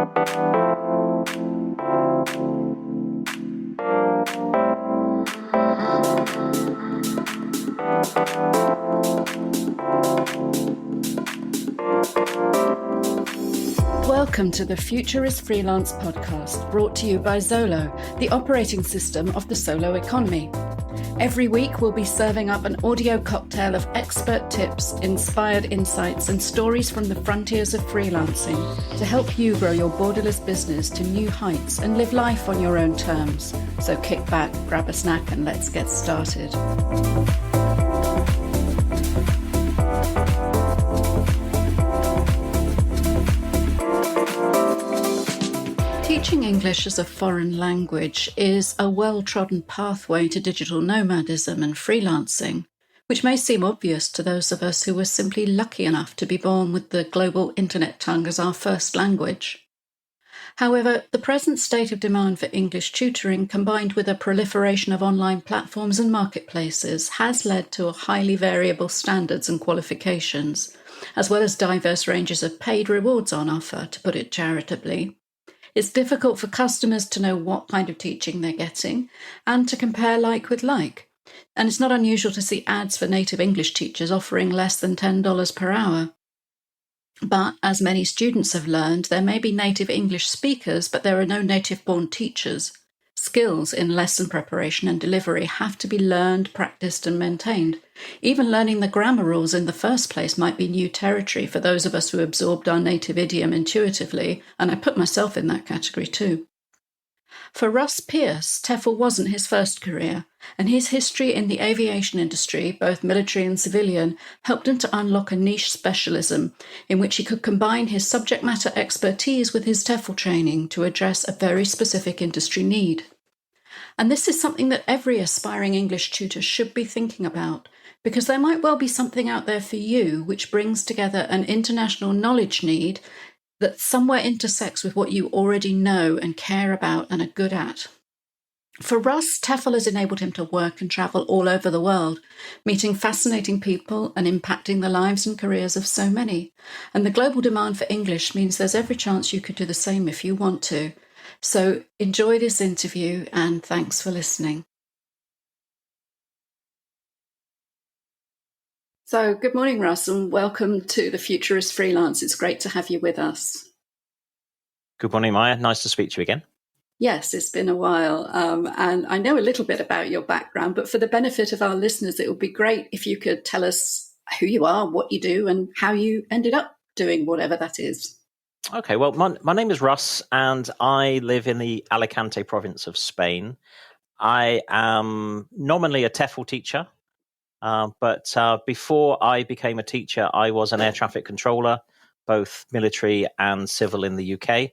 Welcome to the Future Is Freelance podcast, brought to you by Zolo, the operating system of the solo economy. Every week we'll be serving up an audio cocktail of expert tips, inspired insights, and stories from the frontiers of freelancing to help you grow your borderless business to new heights and live life on your own terms. So kick back, grab a snack, and let's get started. Teaching English as a foreign language is a well-trodden pathway to digital nomadism and freelancing, which may seem obvious to those of us who were simply lucky enough to be born with the global internet tongue as our first language. However, the present state of demand for English tutoring, combined with a proliferation of online platforms and marketplaces, has led to highly variable standards and qualifications, as well as diverse ranges of paid rewards on offer, to put it charitably. It's difficult for customers to know what kind of teaching they're getting and to compare like with like. And it's not unusual to see ads for native English teachers offering less than $10 per hour. But as many students have learned, there may be native English speakers, but there are no native-born teachers. Skills in lesson preparation and delivery have to be learned, practiced, and maintained. Even learning the grammar rules in the first place might be new territory for those of us who absorbed our native idiom intuitively, and I put myself in that category too. For Russ Pearce, TEFL wasn't his first career, and his history in the aviation industry, both military and civilian, helped him to unlock a niche specialism in which he could combine his subject matter expertise with his TEFL training to address a very specific industry need. And this is something that every aspiring English tutor should be thinking about, because there might well be something out there for you which brings together an international knowledge need that somewhere intersects with what you already know and care about and are good at. For Russ, TEFL has enabled him to work and travel all over the world, meeting fascinating people and impacting the lives and careers of so many. And the global demand for English means there's every chance you could do the same if you want to. So enjoy this interview and thanks for listening. So good morning, Russ, and welcome to the Future Is Freelance. It's great to have you with us. Good morning, Maya. Nice to speak to you again. Yes, it's been a while, and I know a little bit about your background, but for the benefit of our listeners, it would be great if you could tell us who you are, what you do, and how you ended up doing whatever that is. Okay, well, my name is Russ, and I live in the Alicante province of Spain. I am nominally a TEFL teacher, but before I became a teacher, I was an air traffic controller, both military and civil in the UK.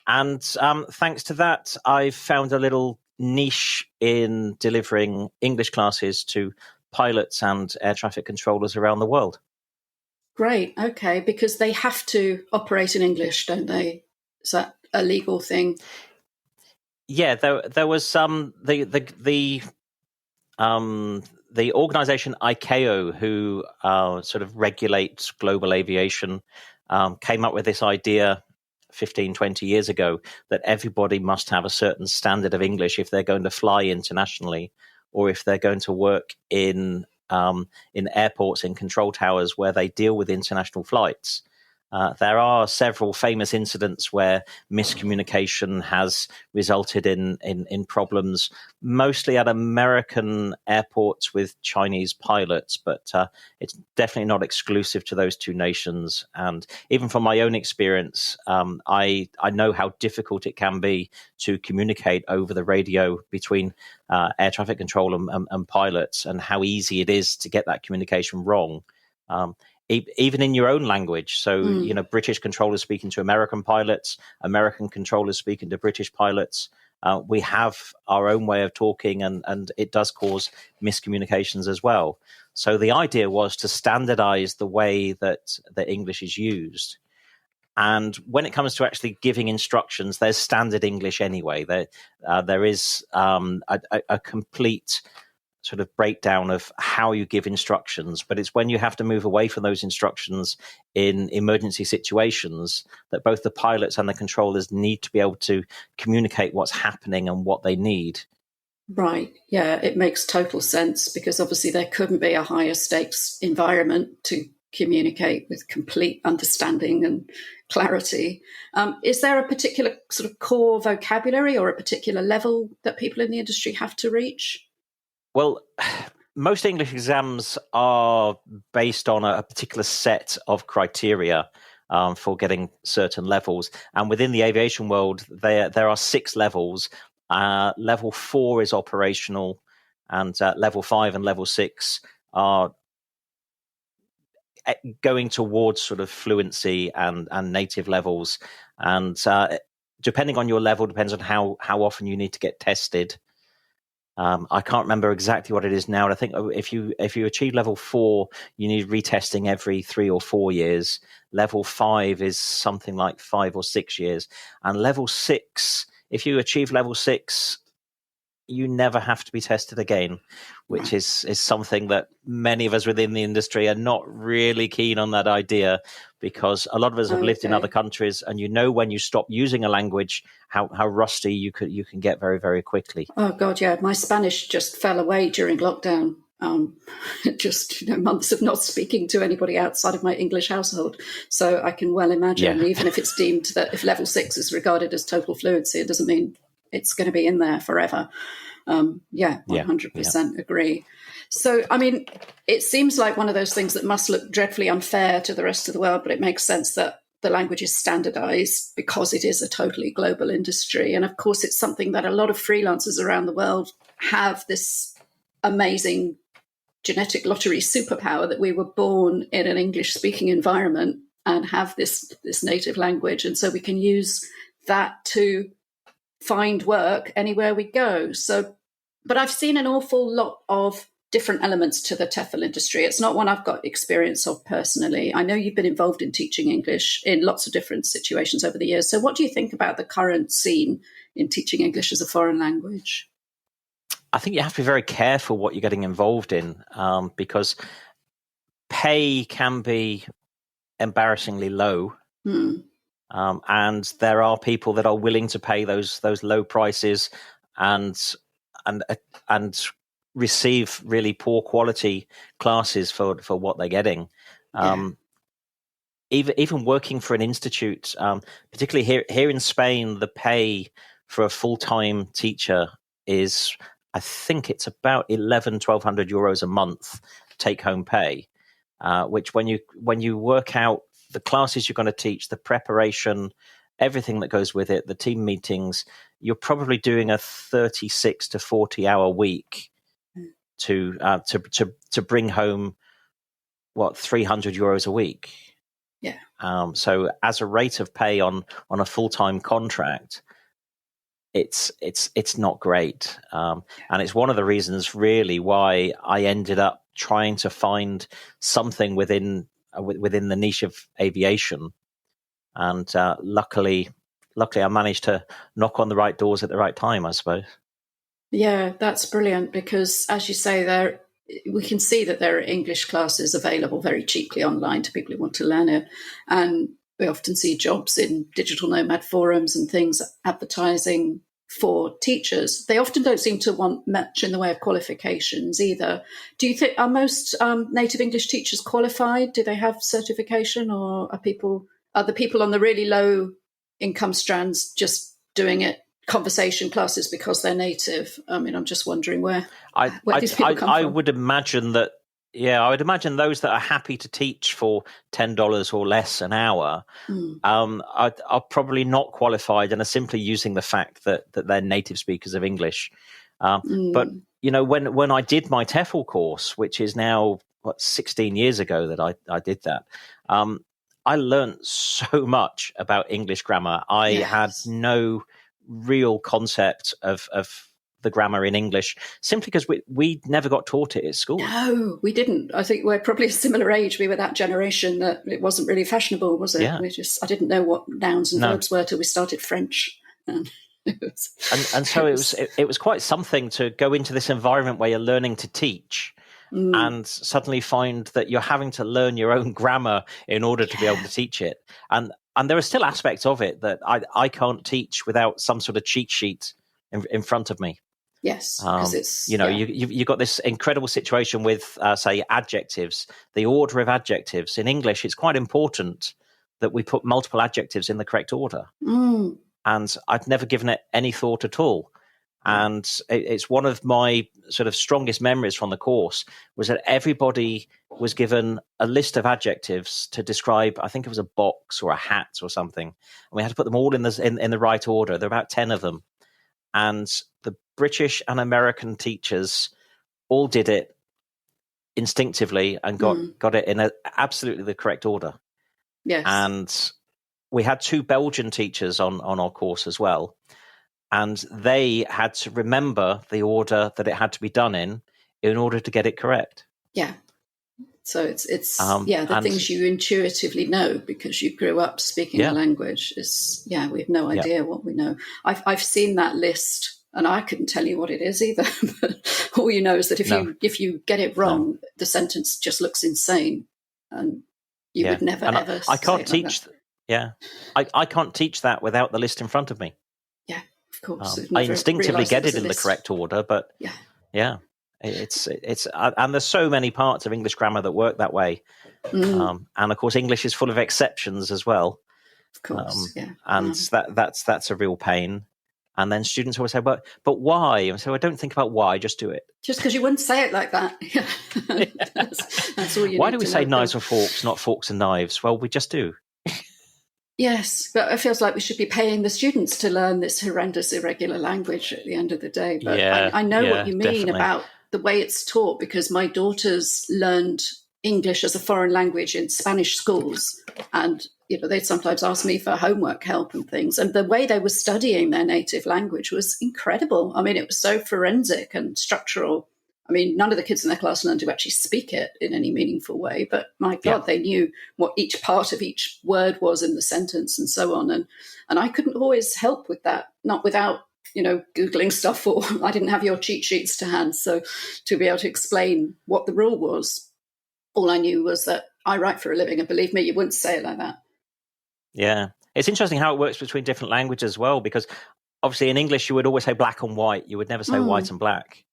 And thanks to that, I've found a little niche in delivering English classes to pilots and air traffic controllers around the world. Great. Okay. Because they have to operate in English, don't they? Is that a legal thing? Yeah, there was the organization ICAO, who sort of regulates global aviation, came up with this idea 15, 20 years ago that everybody must have a certain standard of English if they're going to fly internationally, or if they're going to work in airports, in control towers where they deal with international flights. There are several famous incidents where miscommunication has resulted in problems, mostly at American airports with Chinese pilots, but it's definitely not exclusive to those two nations. And even from my own experience, I know how difficult it can be to communicate over the radio between air traffic control and pilots, and how easy it is to get that communication wrong. Even in your own language. So, British controllers speaking to American pilots, American controllers speaking to British pilots. We have our own way of talking, and it does cause miscommunications as well. So the idea was to standardize the way that English is used. And when it comes to actually giving instructions, there's standard English anyway. There is a complete sort of breakdown of how you give instructions, but it's when you have to move away from those instructions in emergency situations that both the pilots and the controllers need to be able to communicate what's happening and what they need. Right. Yeah, it makes total sense, because obviously there couldn't be a higher stakes environment to communicate with complete understanding and clarity. Is there a particular sort of core vocabulary or a particular level that people in the industry have to reach? Well, most English exams are based on a particular set of criteria for getting certain levels. And within the aviation world, there are 6 levels. Level 4 is operational, and level 5 and level 6 are going towards sort of fluency and native levels. And depending on your level, depends on how often you need to get tested. I can't remember exactly what it is now. And I think if you achieve level 4, you need retesting every 3 or 4 years. Level 5 is something like 5 or 6 years. And level 6, if you achieve level 6, you never have to be tested again, which is something that many of us within the industry are not really keen on, that idea, because a lot of us have lived in other countries, and when you stop using a language, how rusty you can get very, very quickly. Oh God, yeah. My Spanish just fell away during lockdown. Just months of not speaking to anybody outside of my English household. So I can well imagine, even if it's deemed that if level 6 is regarded as total fluency, it doesn't mean it's going to be in there forever. 100% agree. So, I mean, it seems like one of those things that must look dreadfully unfair to the rest of the world, but it makes sense that the language is standardized because it is a totally global industry. And of course, it's something that a lot of freelancers around the world have, this amazing genetic lottery superpower that we were born in an English-speaking environment and have this native language. And so we can use that to find work anywhere we go. So, but I've seen an awful lot of different elements to the TEFL industry. It's not one I've got experience of personally. I know you've been involved in teaching English in lots of different situations over the years. So what do you think about the current scene in teaching English as a foreign language? I think you have to be very careful what you're getting involved in, because pay can be embarrassingly low. And there are people that are willing to pay those low prices and receive really poor quality classes for what they're getting. Even working for an institute, particularly here in Spain, the pay for a full-time teacher is, I think it's about 1,200 euros a month take-home pay, which when you work out the classes you're going to teach, the preparation, everything that goes with it, the team meetings, you're probably doing a 36 to 40 hour week to bring home 300 euros a week. So as a rate of pay on a full-time contract, it's not great, and it's one of the reasons really why I ended up trying to find something within the niche of aviation, and luckily I managed to knock on the right doors at the right time, I suppose. Yeah, that's brilliant, because as you say, we can see that there are English classes available very cheaply online to people who want to learn it, and we often see jobs in digital nomad forums and things advertising for teachers. They often don't seem to want much in the way of qualifications either. Do you think, are most native English teachers qualified? Do they have certification, or are the people on the really low income strands just doing it conversation classes because they're native? I mean, I'm just wondering where these people come from. I would imagine that. Yeah, I would imagine those that are happy to teach for $10 or less an hour are probably not qualified and are simply using the fact that they're native speakers of English. But when I did my TEFL course, which is now 16 years ago that I did that, I learned so much about English grammar. I had no real concept of the grammar in English, simply because we never got taught it at school. No, we didn't. I think we're probably a similar age. We were that generation that it wasn't really fashionable, was it? Yeah. I didn't know what nouns and verbs were till we started French. And so it was quite something to go into this environment where you're learning to teach and suddenly find that you're having to learn your own grammar in order to be able to teach it. And there are still aspects of it that I can't teach without some sort of cheat sheet in front of me. Yes, because it's, you've got this incredible situation with, say, adjectives, the order of adjectives. In English, it's quite important that we put multiple adjectives in the correct order. And I'd never given it any thought at all. And it's one of my sort of strongest memories from the course was that everybody was given a list of adjectives to describe, I think it was a box or a hat or something. And we had to put them all in the right order. There were about 10 of them. And the British and American teachers all did it instinctively and got it in absolutely the correct order. Yes. And we had 2 Belgian teachers on our course as well. And they had to remember the order that it had to be done in order to get it correct. Yeah. So it's the things you intuitively know because you grew up speaking the language is, we have no idea what we know. I've seen that list and I couldn't tell you what it is either. But all you know is that if you get it wrong, the sentence just looks insane and you would never ever I can't say it teach. Like I can't teach that without the list in front of me. Yeah, of course. I instinctively get it in the correct order, but it's and there's so many parts of English grammar that work that way. And of course, English is full of exceptions as well. Of course, and that's a real pain. And then students always say, but why? And so I don't think about why, just do it. Just because you wouldn't say it like that. That's all you Why need do we to say know. knives and forks, not forks and knives? Well, we just do. Yes, but it feels like we should be paying the students to learn this horrendous irregular language at the end of the day. But I know what you mean about the way it's taught because my daughters learned English as a foreign language in Spanish schools. And, they'd sometimes ask me for homework help and things. And the way they were studying their native language was incredible. I mean, it was so forensic and structural. I mean, none of the kids in their class learned to actually speak it in any meaningful way, but my God, they knew what each part of each word was in the sentence and so on. And I couldn't always help with that, not without, Googling stuff, or I didn't have your cheat sheets to hand. So to be able to explain what the rule was, all I knew was that I write for a living. And believe me, you wouldn't say it like that. Yeah. It's interesting how it works between different languages as well, because obviously in English, you would always say black and white. You would never say white and black.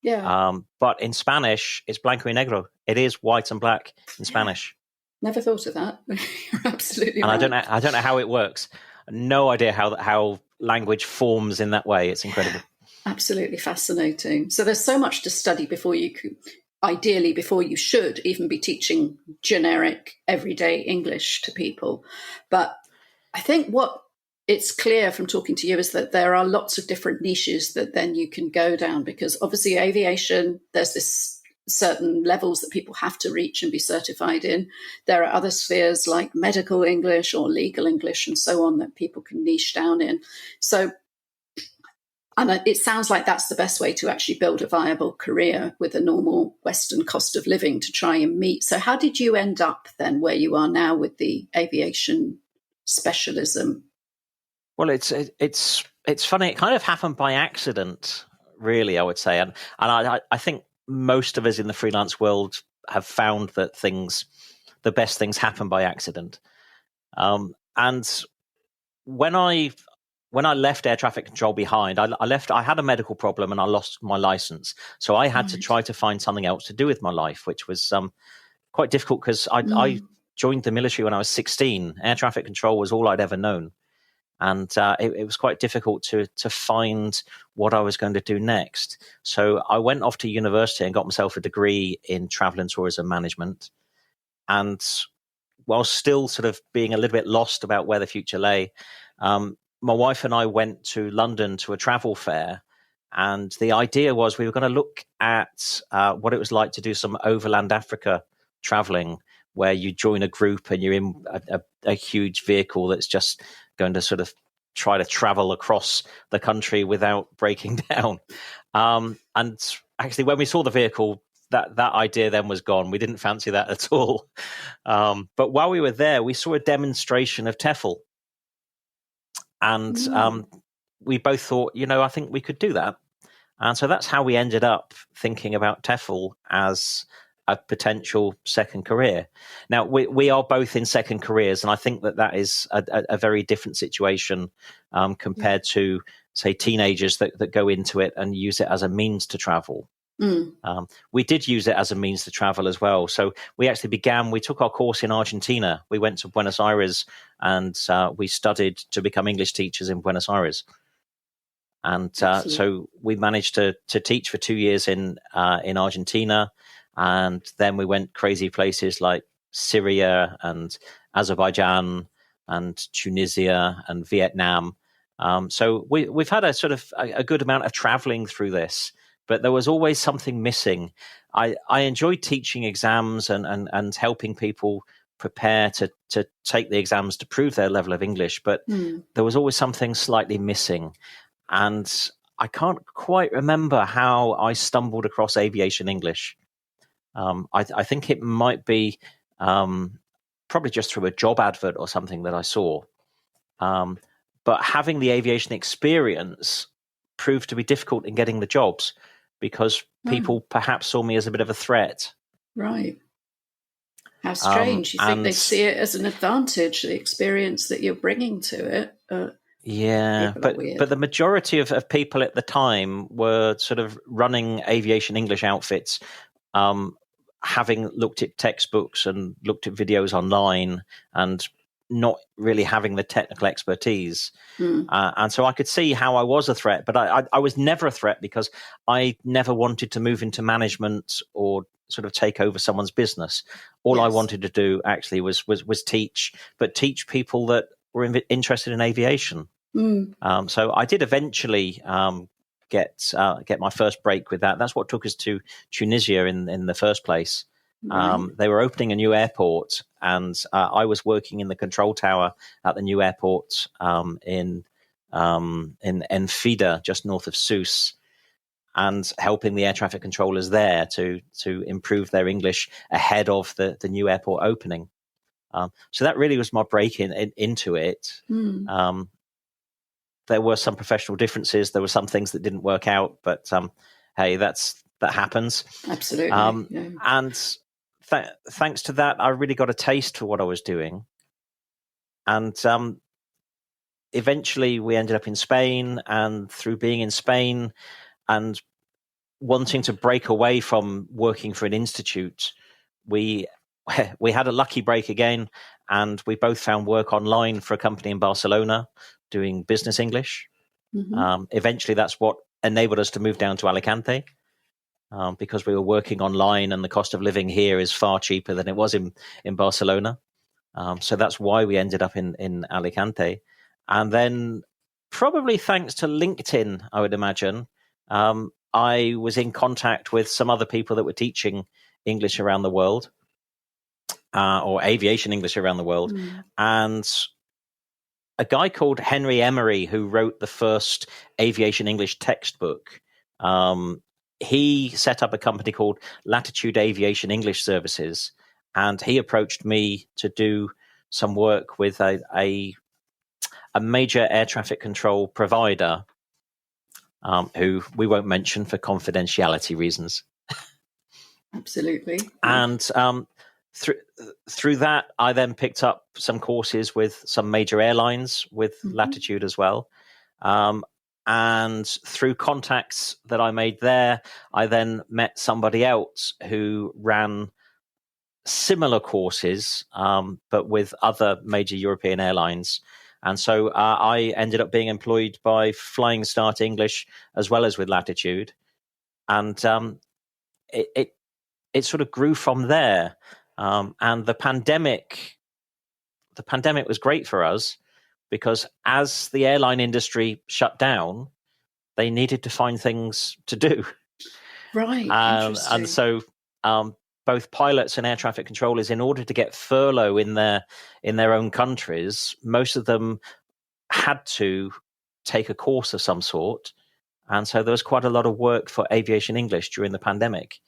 Yeah. But in Spanish, it's blanco y negro. It is white and black in Spanish. Never thought of that. You're absolutely right. And I don't know how it works. No idea how language forms in that way. It's incredible. Absolutely fascinating. So there's so much to study before you should even be teaching generic everyday English to people. But I think what it's clear from talking to you is that there are lots of different niches that then you can go down, because obviously aviation, there's this certain levels that people have to reach and be certified in. There are other spheres like medical English or legal English and so on that people can niche down in. So, and it sounds like that's the best way to actually build a viable career with a normal Western cost of living to try and meet. So how did you end up then where you are now with the aviation specialism? Well, it's funny. It kind of happened by accident, really, I would say. And I think most of us in the freelance world have found that the best things happen by accident. And when I left air traffic control behind, I had a medical problem and I lost my license. So I had to try to find something else to do with my life, which was quite difficult because I joined the military when I was 16. Air traffic control was all I'd ever known. And it was quite difficult to find what I was going to do next. So I went off to university and got myself a degree in travel and tourism management. And while still sort of being a little bit lost about where the future lay, my wife and I went to London to a travel fair. And the idea was we were going to look at what it was like to do some overland Africa traveling, where you join a group and you're in a huge vehicle that's just going to sort of try to travel across the country without breaking down. And actually, when we saw the vehicle, that idea then was gone. We didn't fancy that at all. But while we were there, we saw a demonstration of TEFL. And we both thought, I think we could do that. And so that's how we ended up thinking about TEFL as a potential second career. Now, we are both in second careers, and I think that is a very different situation compared to, say, teenagers that go into it and use it as a means to travel. We did use it as a means to travel as well. So we took our course in Argentina. We went to Buenos Aires and we studied to become English teachers in Buenos Aires. And so we managed to teach for 2 years in Argentina. And then we went crazy places like Syria and Azerbaijan and Tunisia and Vietnam. So we've had a sort of a good amount of traveling through this. But there was always something missing. I enjoyed teaching exams and helping people prepare to take the exams to prove their level of English. But there was always something slightly missing. And I can't quite remember how I stumbled across aviation English. I think it might be probably just through a job advert or something that I saw. But having the aviation experience proved to be difficult in getting the jobs, because people perhaps saw me as a bit of a threat. Right. How strange. You think they see it as an advantage, the experience that you're bringing to it. But the majority of people at the time were sort of running aviation English outfits, having looked at textbooks and looked at videos online and not really having the technical expertise. And so I could see how I was a threat, but I was never a threat because I never wanted to move into management or sort of take over someone's business. All I wanted to do actually was teach, but teach people that were interested in aviation. So I did eventually get my first break with that. That's what took us to Tunisia in the first place. They were opening a new airport, and I was working in the control tower at the new airport in Enfida, just north of Sousse, and helping the air traffic controllers there to improve their English ahead of the new airport opening. So that really was my break into it. There were some professional differences. There were some things that didn't work out, but hey, that happens. Absolutely. And thanks to that, I really got a taste for what I was doing. And eventually we ended up in Spain, and through being in Spain and wanting to break away from working for an institute, we had a lucky break again, and we both found work online for a company in Barcelona doing business English. Eventually that's what enabled us to move down to Alicante. Because we were working online and the cost of living here is far cheaper than it was in Barcelona. So that's why we ended up in Alicante. And then probably thanks to LinkedIn, I would imagine, I was in contact with some other people that were teaching English around the world, or aviation English around the world. And a guy called Henry Emery, who wrote the first aviation English textbook, he set up a company called Latitude Aviation English Services, and he approached me to do some work with a major air traffic control provider, who we won't mention for confidentiality reasons. Absolutely. And through that, I then picked up some courses with some major airlines with Latitude as well. And through contacts that I made there, I then met somebody else who ran similar courses, but with other major European airlines. And so I ended up being employed by Flying Start English as well as with Latitude. And it sort of grew from there. And the pandemic was great for us, because as the airline industry shut down, they needed to find things to do. Right. And so both pilots and air traffic controllers, in order to get furlough in their own countries, most of them had to take a course of some sort. And so there was quite a lot of work for aviation English during the pandemic.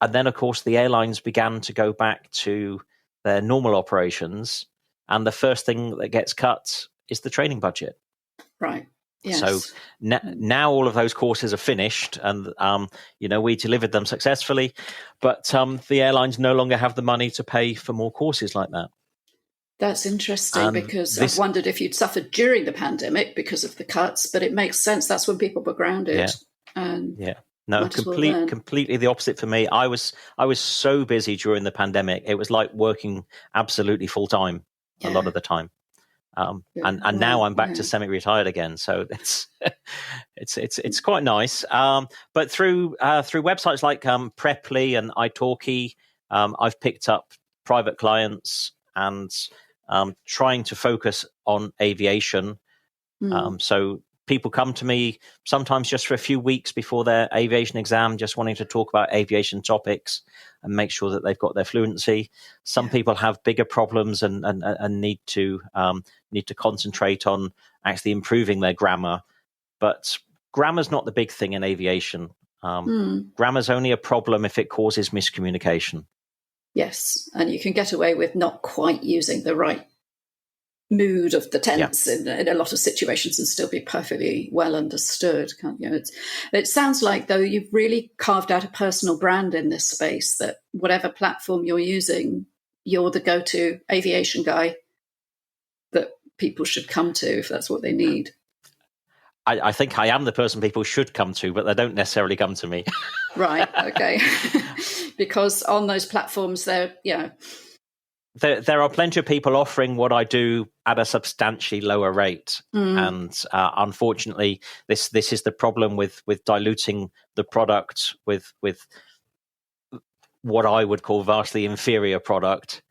And then, of course, the airlines began to go back to their normal operations. And the first thing that gets cut is the training budget. Right. So Yes. now all of those courses are finished, and we delivered them successfully, but the airlines no longer have the money to pay for more courses like that. That's interesting, And because I've wondered if you'd suffered during the pandemic because of the cuts, but it makes sense. That's when people were grounded. No, completely the opposite for me. I was so busy during the pandemic. It was like working absolutely full time a lot of the time. And now I'm back to semi-retired again, so it's quite nice. But through websites like Preply and italki, I've picked up private clients and trying to focus on aviation. So people come to me sometimes just for a few weeks before their aviation exam, just wanting to talk about aviation topics and make sure that they've got their fluency. Some people have bigger problems and need to concentrate on actually improving their grammar. But grammar's not the big thing in aviation. Grammar's only a problem if it causes miscommunication. Yes, and you can get away with not quite using the right mood of the tense in a lot of situations and still be perfectly well understood. It sounds like, though, you've really carved out a personal brand in this space, that whatever platform you're using, you're the go-to aviation guy that people should come to if that's what they need. I think I am the person people should come to, but they don't necessarily come to me. Right, okay. Because on those platforms, there are plenty of people offering what I do at a substantially lower rate. And unfortunately, this is the problem with diluting the product with what I would call vastly inferior product.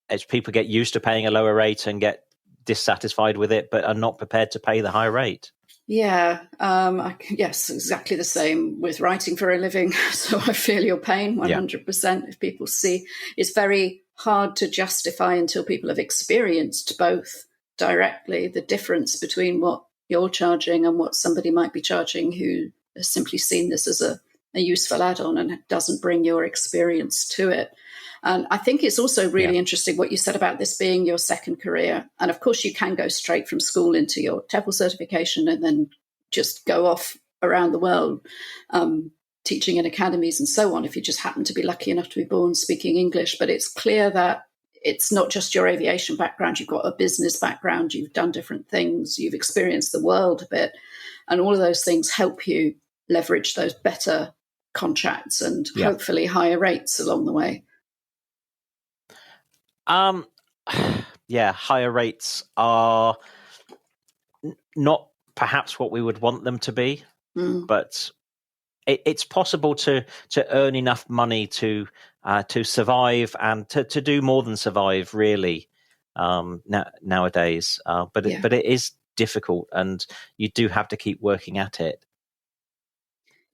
As people get used to paying a lower rate and get dissatisfied with it, but are not prepared to pay the high rate. Yeah, yes, exactly the same with writing for a living. So I feel your pain 100%. If people see, it's very hard to justify until people have experienced both directly, the difference between what you're charging and what somebody might be charging who has simply seen this as a useful add-on and doesn't bring your experience to it. And I think it's also really interesting what you said about this being your second career. And of course, you can go straight from school into your TEFL certification and then just go off around the world, teaching in academies and so on, if you just happen to be lucky enough to be born speaking English. But it's clear that it's not just your aviation background. You've got a business background. You've done different things. You've experienced the world a bit. And all of those things help you leverage those better contracts and hopefully higher rates along the way. Higher rates are not perhaps what we would want them to be, but it's possible to earn enough money to survive and to do more than survive, really, nowadays. But it is difficult, and you do have to keep working at it.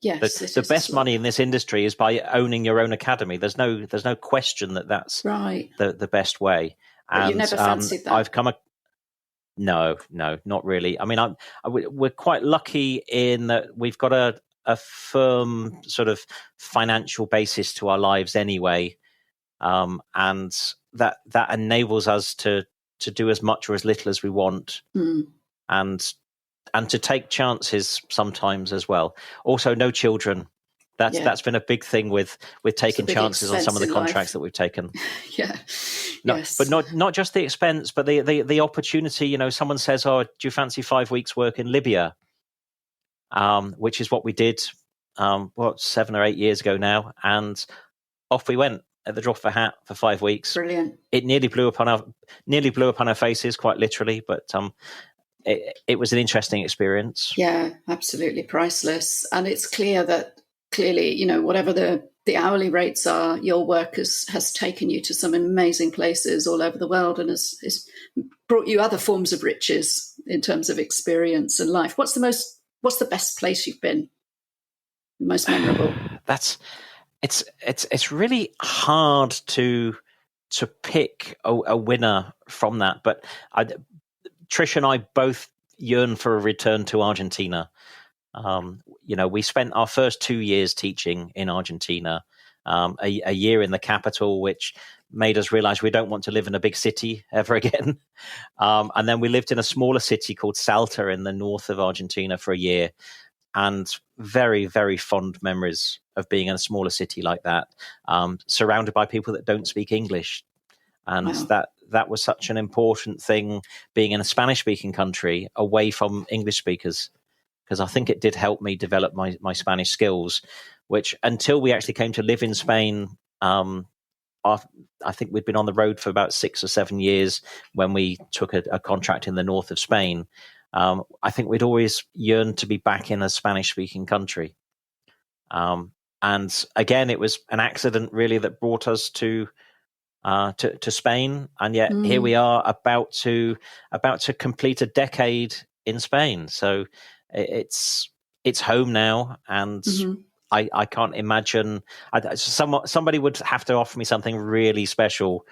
Yes, the best money in this industry is by owning your own academy. There's no question that's right. The best way. But you never fancied that. I've come no, not really. I mean, we're quite lucky in that we've got a firm sort of financial basis to our lives anyway, and that enables us to do as much or as little as we want, and to take chances sometimes as well. Also, no children. That's been a big thing with taking chances on some of the contracts that we've taken. But not just the expense, but the opportunity. You know, someone says, "Oh, do you fancy 5 weeks work in Libya?" Which is what we did 7 or 8 years ago now, and off we went at the drop of a hat for 5 weeks. Brilliant. It nearly blew up on our faces, quite literally, but it was an interesting experience. Yeah, absolutely priceless. And it's clear that clearly, whatever the hourly rates are, your work has taken you to some amazing places all over the world and has brought you other forms of riches in terms of experience and life. What's the best place you've been? Most memorable? It's really hard to pick a winner from that, but Trish and I both yearn for a return to Argentina. We spent our first 2 years teaching in Argentina, a year in the capital, which made us realize we don't want to live in a big city ever again. And then we lived in a smaller city called Salta in the north of Argentina for a year, and very, very fond memories of being in a smaller city like that, surrounded by people that don't speak English. And Wow. that was such an important thing, being in a Spanish-speaking country away from English speakers, because I think it did help me develop my Spanish skills, which until we actually came to live in Spain, I think we'd been on the road for about 6 or 7 years when we took a contract in the north of Spain. I think we'd always yearned to be back in a Spanish-speaking country. And again, it was an accident really that brought us to Spain, and yet here we are about to complete a decade in Spain. So it's home now, and I can't imagine. Somebody would have to offer me something really special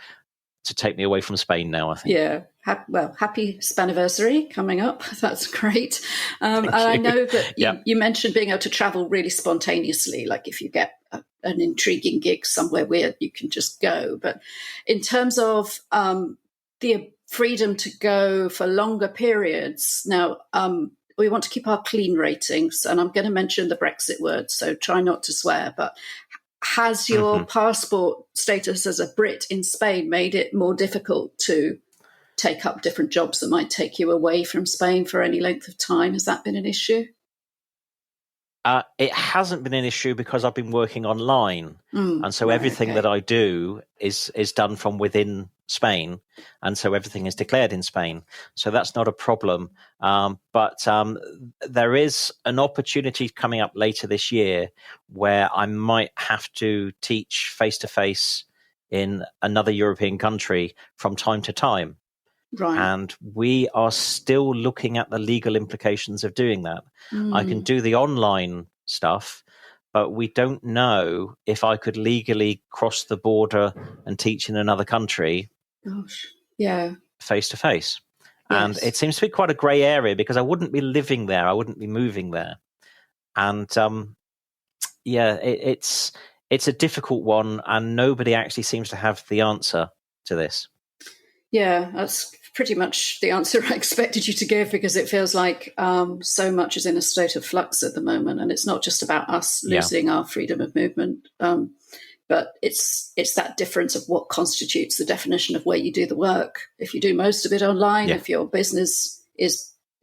to take me away from Spain now, I think. Yeah. Well, happy Spaniversary coming up. That's great. And I know that you mentioned being able to travel really spontaneously, like if you get an intriguing gig somewhere weird, you can just go. But in terms of the freedom to go for longer periods, now we want to keep our clean ratings, and I'm going to mention the Brexit word, so try not to swear, but has your passport status as a Brit in Spain made it more difficult to take up different jobs that might take you away from Spain for any length of time? Has that been an issue? It hasn't been an issue because I've been working online. And so everything that I do is done from within Spain. And so everything is declared in Spain. So that's not a problem. But there is an opportunity coming up later this year where I might have to teach face-to-face in another European country from time to time. Right. And we are still looking at the legal implications of doing that. I can do the online stuff, but we don't know if I could legally cross the border and teach in another country. Gosh. Yeah. Face to face. And it seems to be quite a grey area because I wouldn't be living there. I wouldn't be moving there. And it's a difficult one, and nobody actually seems to have the answer to this. Yeah, that's pretty much the answer I expected you to give, because it feels like so much is in a state of flux at the moment, and it's not just about us losing our freedom of movement, but it's that difference of what constitutes the definition of where you do the work. If you do most of it online, if your business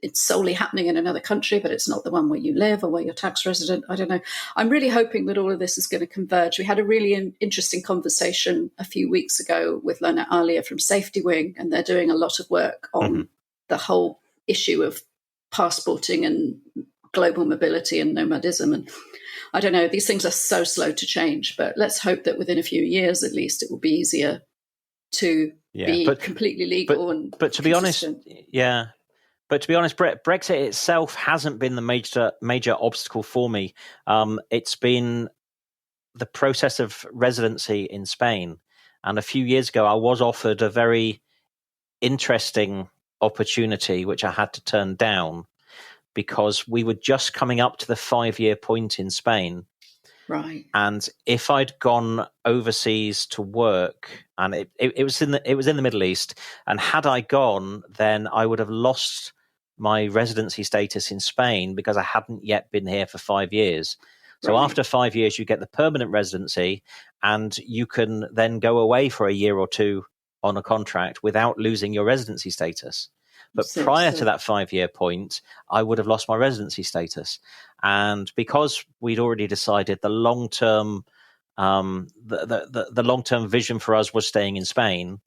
it's solely happening in another country, but it's not the one where you live or where you're tax resident. I don't know. I'm really hoping that all of this is going to converge. We had a really interesting conversation a few weeks ago with Lana Alia from Safety Wing, and they're doing a lot of work on the whole issue of passporting and global mobility and nomadism. And I don't know, these things are so slow to change, but let's hope that within a few years, at least, it will be easier to be completely legal. But to be honest, But to be honest, Brexit itself hasn't been the major obstacle for me. It's been the process of residency in Spain. And a few years ago, I was offered a very interesting opportunity, which I had to turn down because we were just coming up to the 5-year point in Spain. Right. And if I'd gone overseas to work, and it was in the Middle East, and had I gone, then I would have lost my residency status in Spain because I hadn't yet been here for 5 years. So after 5 years, you get the permanent residency, and you can then go away for a year or two on a contract without losing your residency status. But prior to that 5-year point, I would have lost my residency status. And because we'd already decided the long-term the long-term vision for us was staying in Spain,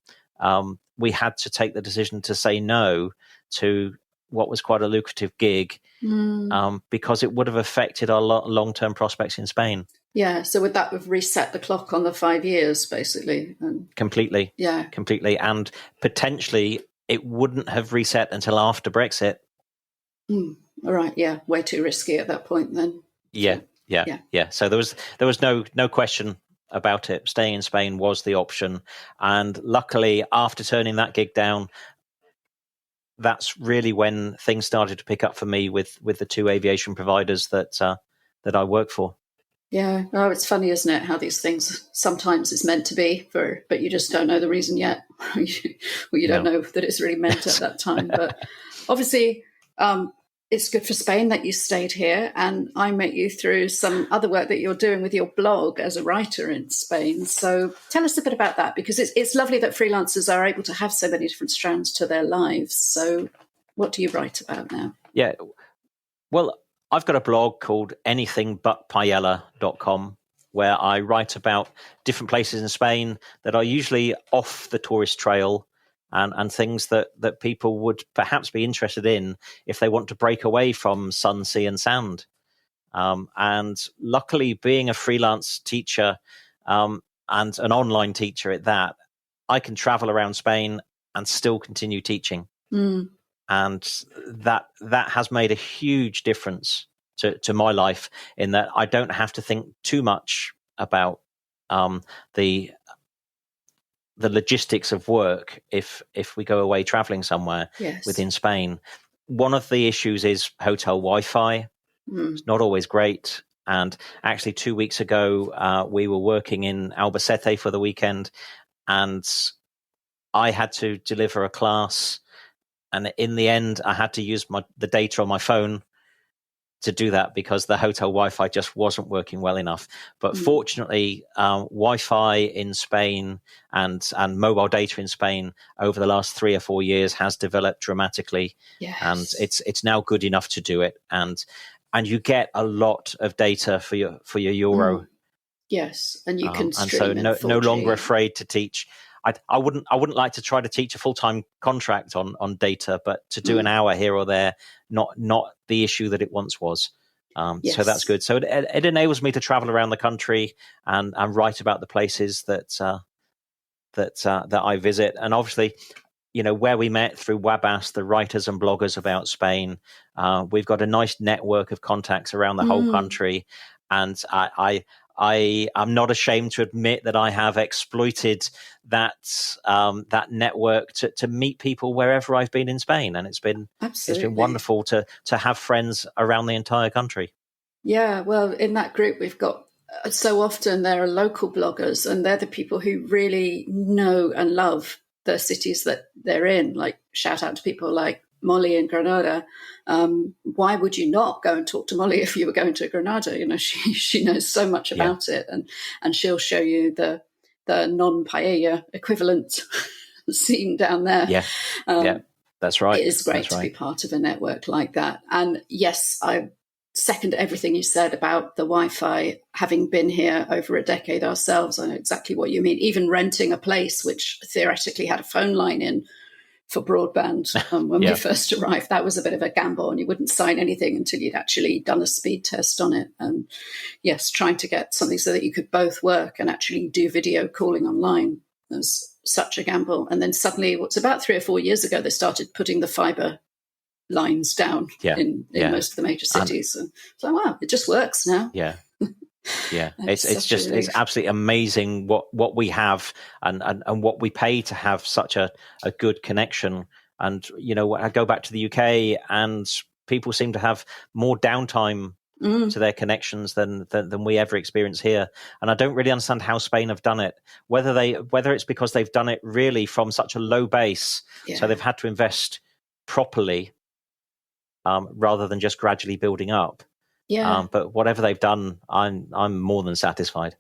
we had to take the decision to say no to what was quite a lucrative gig, because it would have affected our long-term prospects in Spain. Yeah, so would that have reset the clock on the 5 years, basically? Completely. Yeah. Completely. And potentially it wouldn't have reset until after Brexit. All right, yeah, way too risky at that point then. Yeah. So there was no question about it. Staying in Spain was the option. And luckily, after turning that gig down, that's really when things started to pick up for me with the two aviation providers that I work for. Yeah. Oh, it's funny, isn't it? How these things sometimes it's meant to be but you just don't know the reason yet. Or you don't No. know that it's really meant at that time. But obviously, it's good for Spain that you stayed here. And I met you through some other work that you're doing with your blog as a writer in Spain. So tell us a bit about that, because it's lovely that freelancers are able to have so many different strands to their lives. So what do you write about now? Yeah. Well, I've got a blog called anythingbutpaella.com where I write about different places in Spain that are usually off the tourist trail and things that people would perhaps be interested in if they want to break away from sun, sea, and sand. And luckily, being a freelance teacher and an online teacher at that, I can travel around Spain and still continue teaching. Mm. And that has made a huge difference to my life, in that I don't have to think too much about the logistics of work if we go away traveling somewhere within Spain. One of the issues is hotel Wi-Fi. It's not always great. And actually 2 weeks ago, we were working in Albacete for the weekend, and I had to deliver a class. And in the end, I had to use the data on my phone to do that because the hotel Wi-Fi just wasn't working well enough. But fortunately, Wi-Fi in Spain and mobile data in Spain over the last 3 or 4 years has developed dramatically. Yes. And it's now good enough to do it. And you get a lot of data for your euro. Yes, and you can and stream so in no 4G. longer afraid to teach. I wouldn't like to try to teach a full-time contract on data, but to do an hour here or there, not the issue that it once was. So that's good. So it enables me to travel around the country and write about the places that I visit. And obviously, where we met through Wabas, the writers and bloggers about Spain, we've got a nice network of contacts around the whole country. And I am not ashamed to admit that I have exploited that network to meet people wherever I've been in Spain, and it's been wonderful to have friends around the entire country. Yeah, well, in that group we've got so often there are local bloggers, and they're the people who really know and love the cities that they're in. Like, shout out to people like Molly in Granada. Why would you not go and talk to Molly if you were going to Granada? She knows so much about it, and she'll show you the non-paella equivalent scene down there. Yeah, that's right. It is great to be part of a network like that. And yes, I second everything you said about the Wi-Fi. Having been here over a decade ourselves, I know exactly what you mean. Even renting a place which theoretically had a phone line in for broadband when we first arrived, that was a bit of a gamble, and you wouldn't sign anything until you'd actually done a speed test on it. And yes, trying to get something so that you could both work and actually do video calling online was such a gamble. And then suddenly, what's about 3 or 4 years ago, they started putting the fibre lines down in most of the major cities. So wow, it just works now. It's absolutely amazing what we have and what we pay to have such a good connection. And I go back to the UK, and people seem to have more downtime to their connections than we ever experience here. And I don't really understand how Spain have done it, whether it's because they've done it really from such a low base, so they've had to invest properly rather than just gradually building up. But whatever they've done, I'm more than satisfied.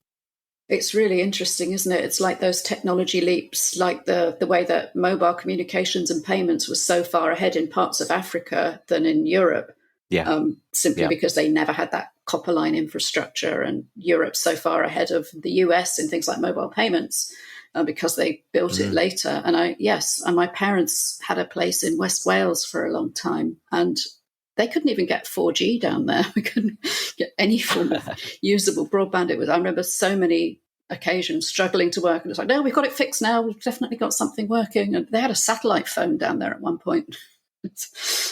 It's really interesting, isn't it? It's like those technology leaps, like the way that mobile communications and payments was so far ahead in parts of Africa than in Europe. Simply because they never had that copper line infrastructure, and Europe's so far ahead of the US in things like mobile payments because they built it later. And my parents had a place in West Wales for a long time, and they couldn't even get 4G down there. We couldn't get any form of usable broadband. I remember so many occasions struggling to work, and it's like, no, we've got it fixed now. We've definitely got something working. And they had a satellite phone down there at one point.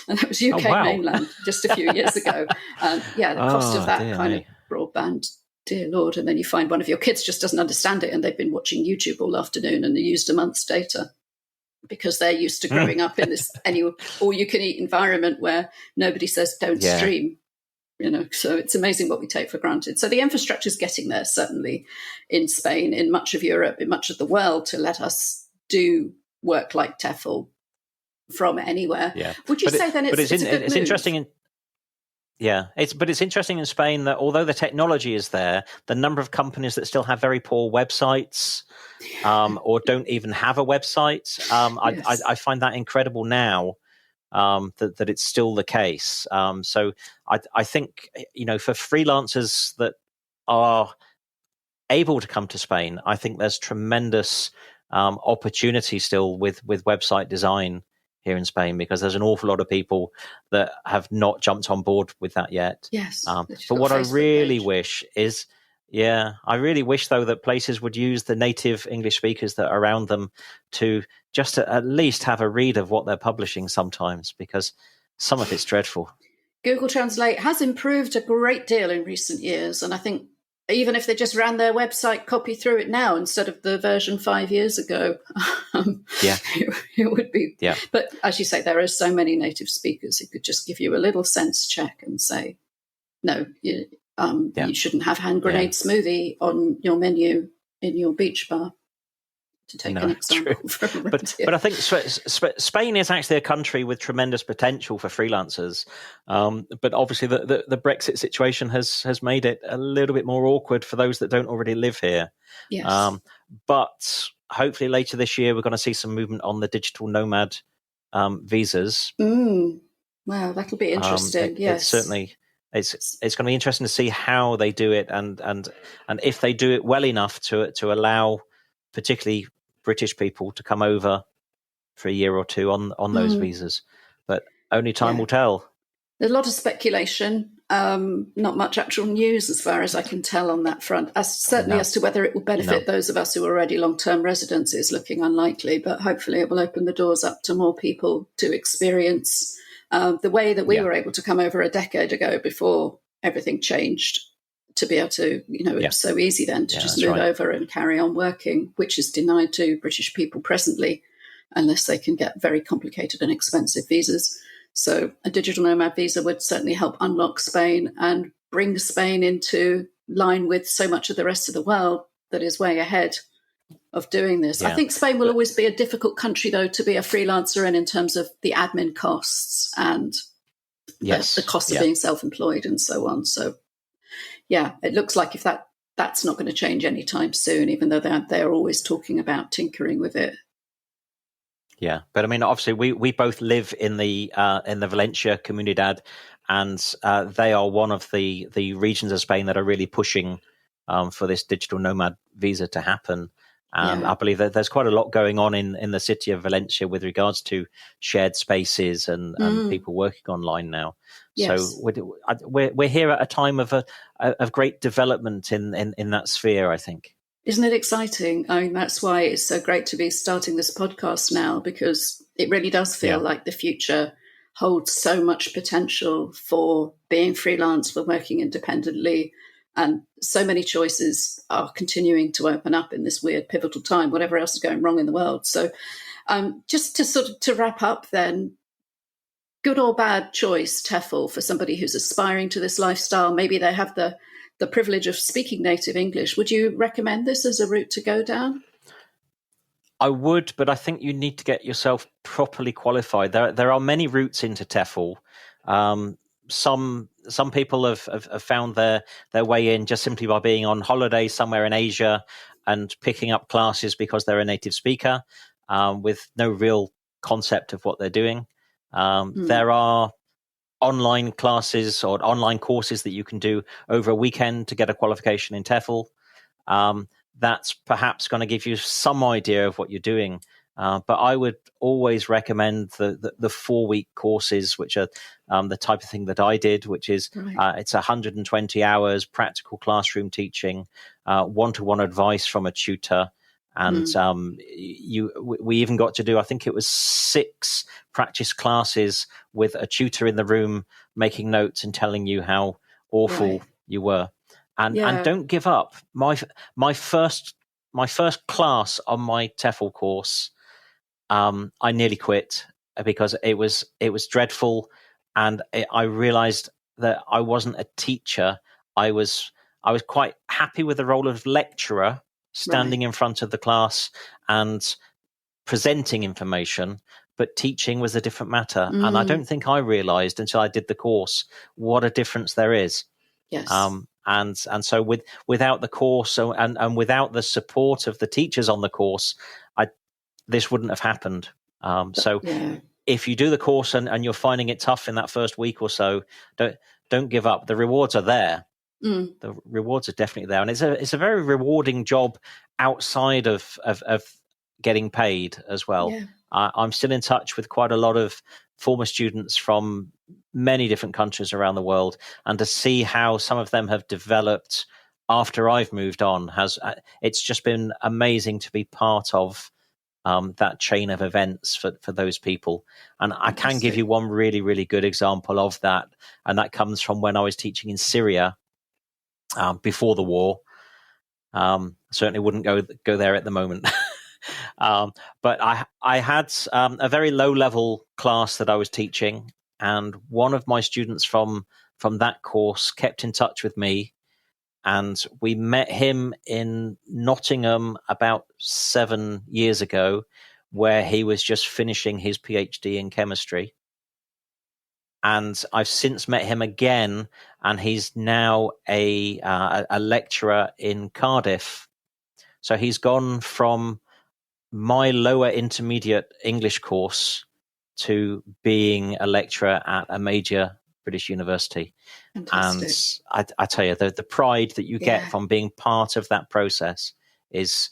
And that was UK mainland just a few years ago. And the cost of that kind of broadband, dear Lord. And then you find one of your kids just doesn't understand it, and they've been watching YouTube all afternoon and they used a month's data, because they're used to growing up in this all-you-can-eat environment where nobody says don't stream. So it's amazing what we take for granted. So the infrastructure is getting there, certainly in Spain, in much of Europe, in much of the world, to let us do work like TEFL from anywhere. Yeah. Would you say then it's a good move? Interesting it's interesting in Spain that although the technology is there, the number of companies that still have very poor websites or don't even have a website, Yes. I find that incredible now. That it's still the case. So I think, for freelancers that are able to come to Spain, I think there's tremendous opportunity still with website design here in Spain, because there's an awful lot of people that have not jumped on board with that yet. Yes. But what I really wish is, I really wish, though, that places would use the native English speakers that are around them to just to at least have a read of what they're publishing sometimes, because some of it's dreadful. Google Translate has improved a great deal in recent years. And I think even if they just ran their website copy through it now instead of the version 5 years ago, it would be. Yeah. But as you say, there are so many native speakers who could just give you a little sense check and say, no, you shouldn't have hand grenade smoothie on your menu in your beach bar, to take an example from but I think Spain is actually a country with tremendous potential for freelancers. But obviously the Brexit situation has made it a little bit more awkward for those that don't already live here. Yes. But hopefully later this year, we're going to see some movement on the digital nomad visas. Wow, that'll be interesting. Yes. It's certainly. It's going to be interesting to see how they do it, and if they do it well enough to allow particularly British people to come over for a year or two on those visas. But only time will tell. There's a lot of speculation, not much actual news as far as I can tell on that front. As to whether it will benefit those of us who are already long-term residents is looking unlikely, but hopefully it will open the doors up to more people to experience the way that we were able to come over a decade ago before everything changed, to be able to, it was so easy then to just move over and carry on working, which is denied to British people presently, unless they can get very complicated and expensive visas. So a digital nomad visa would certainly help unlock Spain and bring Spain into line with so much of the rest of the world that is way ahead of doing this. I think Spain will always be a difficult country, though, to be a freelancer in terms of the admin costs and the cost of being self-employed and so on. So, it looks like if that's not going to change anytime soon, even though they're always talking about tinkering with it. Yeah, but I mean, obviously, we both live in the Valencia Comunidad, and they are one of the regions of Spain that are really pushing for this digital nomad visa to happen. I believe that there's quite a lot going on in the city of Valencia with regards to shared spaces and people working online now. Yes. So we're here at a time of great development in that sphere, I think. Isn't it exciting? I mean, that's why it's so great to be starting this podcast now, because it really does feel like the future holds so much potential for being freelance, for working independently. And so many choices are continuing to open up in this weird pivotal time, whatever else is going wrong in the world. So just to wrap up then, good or bad choice, TEFL, for somebody who's aspiring to this lifestyle? Maybe they have the privilege of speaking native English. Would you recommend this as a route to go down? I would, but I think you need to get yourself properly qualified. There are many routes into TEFL. Some people have found their way in just simply by being on holiday somewhere in Asia and picking up classes because they're a native speaker with no real concept of what they're doing. There are online classes or online courses that you can do over a weekend to get a qualification in TEFL. That's perhaps going to give you some idea of what you're doing. But I would always recommend the 4-week courses, which are the type of thing that I did, which is it's 120 hours practical classroom teaching, one-to-one advice from a tutor. And we even got to do, I think it was 6 practice classes with a tutor in the room making notes and telling you how awful you were. And don't give up. My first class on my TEFL course, I nearly quit because it was dreadful, and I realized that I wasn't a teacher. I was quite happy with the role of lecturer, standing in front of the class and presenting information, but teaching was a different matter. And I don't think I realized until I did the course what a difference there is. Yes. And so without the course and without the support of the teachers on the course, this wouldn't have happened. If you do the course and you're finding it tough in that first week or so, don't give up. The rewards are there. The rewards are definitely there, and it's a very rewarding job outside of getting paid as well. Yeah. I'm still in touch with quite a lot of former students from many different countries around the world, and to see how some of them have developed after I've moved on it's just been amazing to be part of that chain of events for those people. And I can give you one really, really good example of that, and that comes from when I was teaching in Syria before the war. Certainly wouldn't go there at the moment. But I had a very low-level class that I was teaching, and one of my students from that course kept in touch with me, and we met him in Nottingham about 7 years ago, where he was just finishing his PhD in chemistry. And I've since met him again, and he's now a lecturer in Cardiff. So he's gone from my lower intermediate English course to being a lecturer at a major British university. Fantastic. And I tell you, the pride that you get from being part of that process is,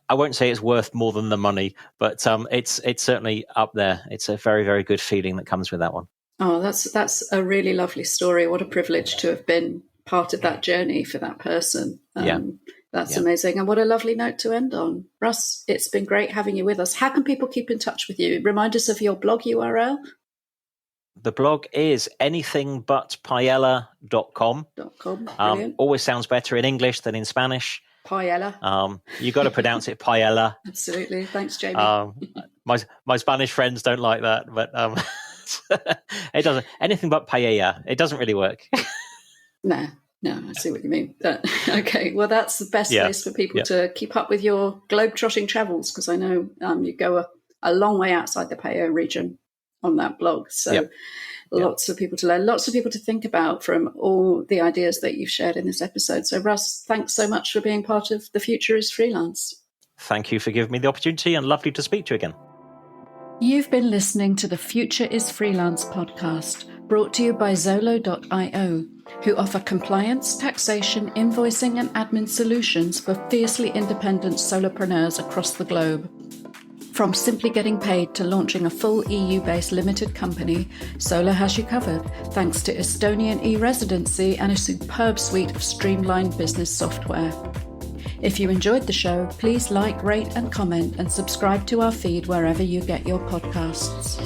I won't say it's worth more than the money, but it's certainly up there. It's a very, very good feeling that comes with that one. Oh, that's a really lovely story. What a privilege to have been part of that journey for that person. That's amazing. And what a lovely note to end on. Russ, it's been great having you with us. How can people keep in touch with you? Remind us of your blog URL. The blog is anythingbutpaella.com. Always sounds better in English than in Spanish. Paella. You got to pronounce it paella. Absolutely. Thanks, Jamie. My Spanish friends don't like that, but it doesn't. Anything but paella. It doesn't really work. No, I see what you mean. Okay, well, that's the best place for people to keep up with your globe-trotting travels, because I know you go a long way outside the Paella region on that blog. So lots of people to learn, lots of people to think about from all the ideas that you've shared in this episode. So, Russ, thanks so much for being part of The Future is Freelance. Thank you for giving me the opportunity, and lovely to speak to you again. You've been listening to the Future is Freelance podcast, brought to you by Zolo.io, who offer compliance, taxation, invoicing and admin solutions for fiercely independent solopreneurs across the globe. From simply getting paid to launching a full EU-based limited company, Solo has you covered, thanks to Estonian e-residency and a superb suite of streamlined business software. If you enjoyed the show, please like, rate and comment, and subscribe to our feed wherever you get your podcasts.